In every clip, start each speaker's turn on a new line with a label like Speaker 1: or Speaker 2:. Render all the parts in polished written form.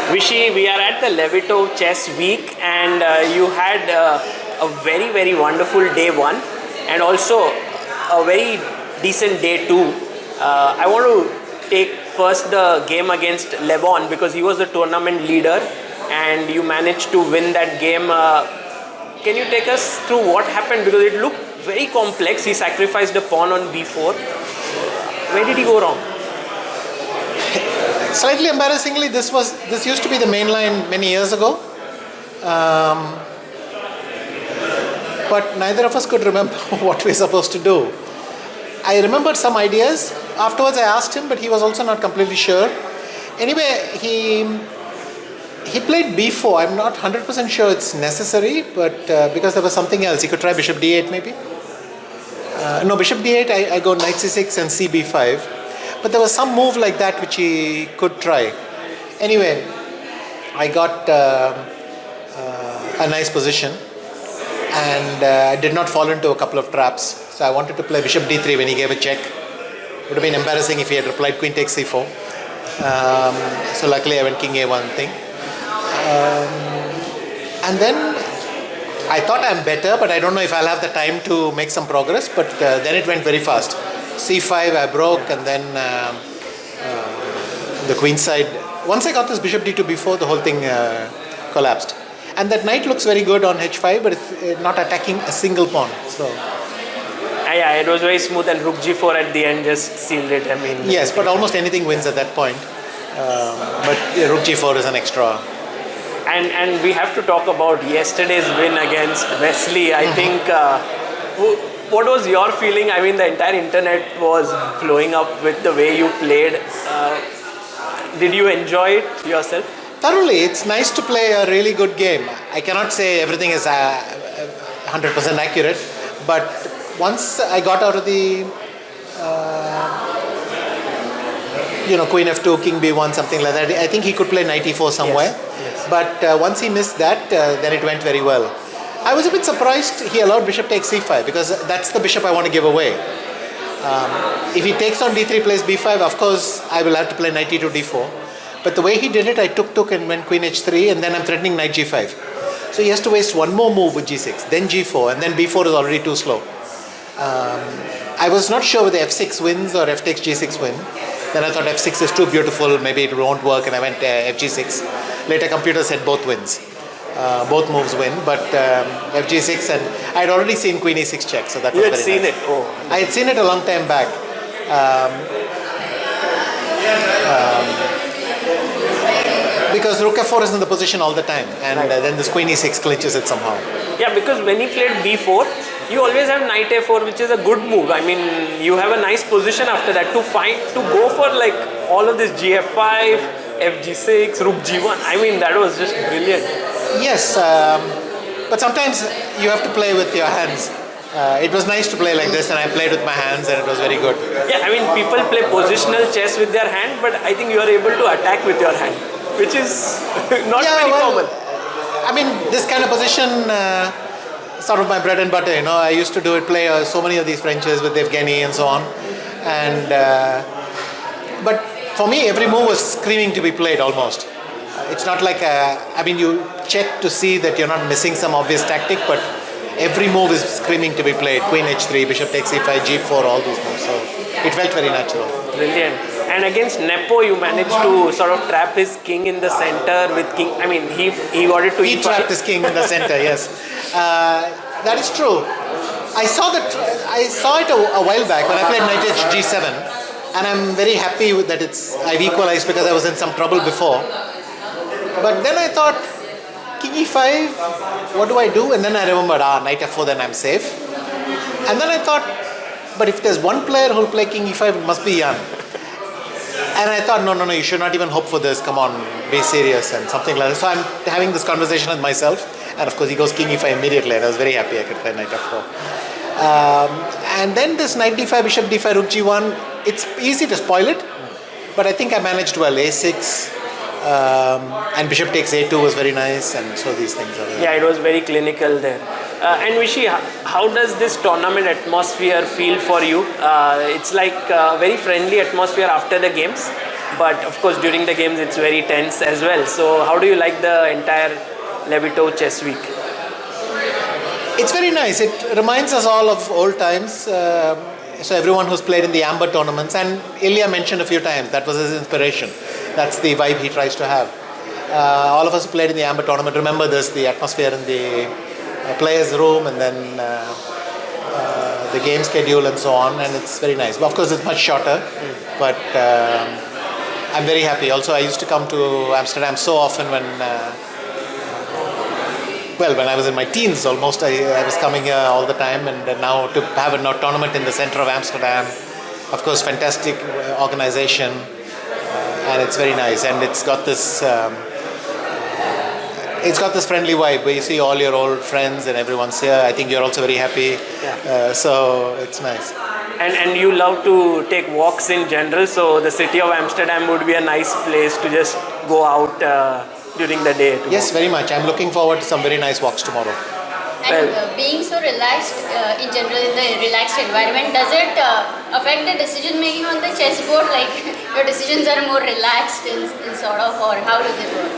Speaker 1: Vishy, we are at the Levitov Chess week, and you had a very, very wonderful day one, and also a very decent day two. I want to take first the game against Levon because he was the tournament leader, and you managed to win that game. Can you take us through what happened? Because it looked very complex. He sacrificed a pawn on b4. Where did he go wrong?
Speaker 2: Slightly embarrassingly, this used to be the main line many years ago, but neither of us could remember what we were supposed to do. I remembered some ideas. Afterwards, I asked him, but he was also not completely sure. Anyway, he played b4. I'm not 100% sure it's necessary, but because there was something else, he could try bishop d8 maybe. No, bishop d8. I go knight c6 and c b5. But there was some move like that which he could try. Anyway, I got a nice position and I did not fall into a couple of traps. So I wanted to play bishop d3 when he gave a check. Would have been embarrassing if he had replied queen takes c4. So luckily I went king a1 thing. And then I thought I'm better, but I don't know if I'll have the time to make some progress. But then it went very fast. c5 I broke, and then the queen side. Once I got this bishop d2 b4, the whole thing collapsed. And that knight looks very good on h5, but it's not attacking a single pawn. So
Speaker 1: yeah, it was very smooth, and rook g4 at the end just sealed it. I mean,
Speaker 2: yes, but almost anything wins at that point. But rook g4 is an extra.
Speaker 1: And we have to talk about yesterday's win against Wesley. I think. What was your feeling? I mean, the entire internet was blowing up with the way you played. Did you enjoy it yourself?
Speaker 2: Thoroughly. It's nice to play a really good game. I cannot say everything is 100% accurate, but once I got out of the queen f2, king b1, something like that, I think he could play knight e4 somewhere.
Speaker 1: Yes.
Speaker 2: But once he missed that, then it went very well. I was a bit surprised he allowed bishop takes c5 because that's the bishop I want to give away. If he takes on d3 plays b5, of course I will have to play knight e2 d4. But the way he did it, I took and went queen h3, and then I'm threatening knight g5. So he has to waste one more move with g6, then g4, and then b4 is already too slow. I was not sure whether f6 wins or f takes g6 win. Then I thought f6 is too beautiful, maybe it won't work, and I went fg6. Later computer said both wins. Both moves win, but fg6, and I had already seen queen e6 check, so that was very nice.
Speaker 1: You had seen it? Oh.
Speaker 2: I had seen it a long time back. Because rook f4 is in the position all the time, and then this queen e6 clinches it somehow.
Speaker 1: Yeah, because when he played b4, you always have knight a4, which is a good move. I mean, you have a nice position after that to go for like all of this gf5, fg6, rook g1. I mean, that was just brilliant.
Speaker 2: Yes, but sometimes you have to play with your hands. It was nice to play like this, and I played with my hands, and it was very good.
Speaker 1: Yeah, I mean, people play positional chess with their hand, but I think you are able to attack with your hand, which is not very common.
Speaker 2: I mean, this kind of position, sort of my bread and butter. I used to play so many of these Frenches with Evgeny and so on, and but for me, every move was screaming to be played almost. It's not like you check to see that you're not missing some obvious tactic, but every move is screaming to be played. Queen h3, bishop takes e5, g4, all those moves. So it felt very natural.
Speaker 1: Brilliant. And against Nepo, you managed to sort of trap his king in the center with king. I mean, he got it to
Speaker 2: e5. He trapped his king in the center. Yes, that is true. I saw it a while back when I played knight h g7, and I'm very happy that I've equalized because I was in some trouble before. But then I thought, king e5, what do I do? And then I remembered, knight f4, then I'm safe. And then I thought, but if there's one player who'll play king e5, it must be Jan. And I thought, no, you should not even hope for this. Come on, be serious and something like that. So I'm having this conversation with myself. And of course, he goes king e5 immediately. And I was very happy I could play knight f4. And then this knight d5, bishop d5, rook g1, it's easy to spoil it. But I think I managed well. a6. And bishop takes a2 was very nice, and so these things are
Speaker 1: yeah, it was very clinical there. And Vishy, how does this tournament atmosphere feel for you? It's like a very friendly atmosphere after the games. but of course during the games it's very tense as well. So how do you like the entire Levitov Chess Week?
Speaker 2: It's very nice. It reminds us all of old times. So everyone who's played in the Amber tournaments, and Ilya mentioned a few times, that was his inspiration. That's the vibe he tries to have. All of us who played in the Amber tournament remember this, the atmosphere in the players' room, and then the game schedule and so on, and it's very nice. But of course, it's much shorter, but I'm very happy. Also, I used to come to Amsterdam so often when I was in my teens almost, I was coming here all the time, and now to have a tournament in the center of Amsterdam, of course, fantastic organization, and it's very nice, and it's got this friendly vibe where you see all your old friends and everyone's here. I think you're also very happy, so it's nice.
Speaker 1: And you love to take walks in general, so the city of Amsterdam would be a nice place to just go out during the day.
Speaker 2: Yes, very much. I'm looking forward to some very nice walks tomorrow.
Speaker 3: And being so relaxed in general, in the relaxed environment, does it affect the decision making on the chessboard? Like your decisions are more relaxed in sort of, or how does it work?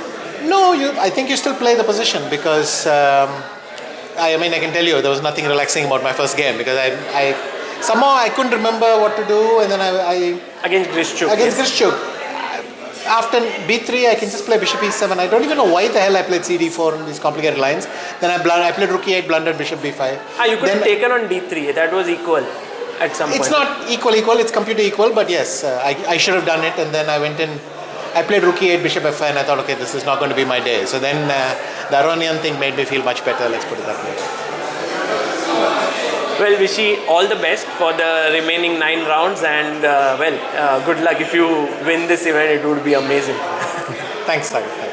Speaker 2: No, I think you still play the position because I can tell you there was nothing relaxing about my first game because I somehow I couldn't remember what to do, and then I
Speaker 1: Against Grishchuk.
Speaker 2: Grishchuk. After b3, I can just play bishop e7. I don't even know why the hell I played cd4 in these complicated lines. Then I played rook e8, blundered bishop b5.
Speaker 1: You could have taken on d3. That was equal at some point.
Speaker 2: It's not equal. It's computer equal, but yes, I should have done it. And then I went in. I played rook e8, bishop f5, and I thought, okay, this is not going to be my day. So then the Aronian thing made me feel much better. Let's put it that way.
Speaker 1: Well, Vishy, all the best for the remaining 9 rounds, and good luck. If you win this event, it would be amazing.
Speaker 2: Thanks, Sagar.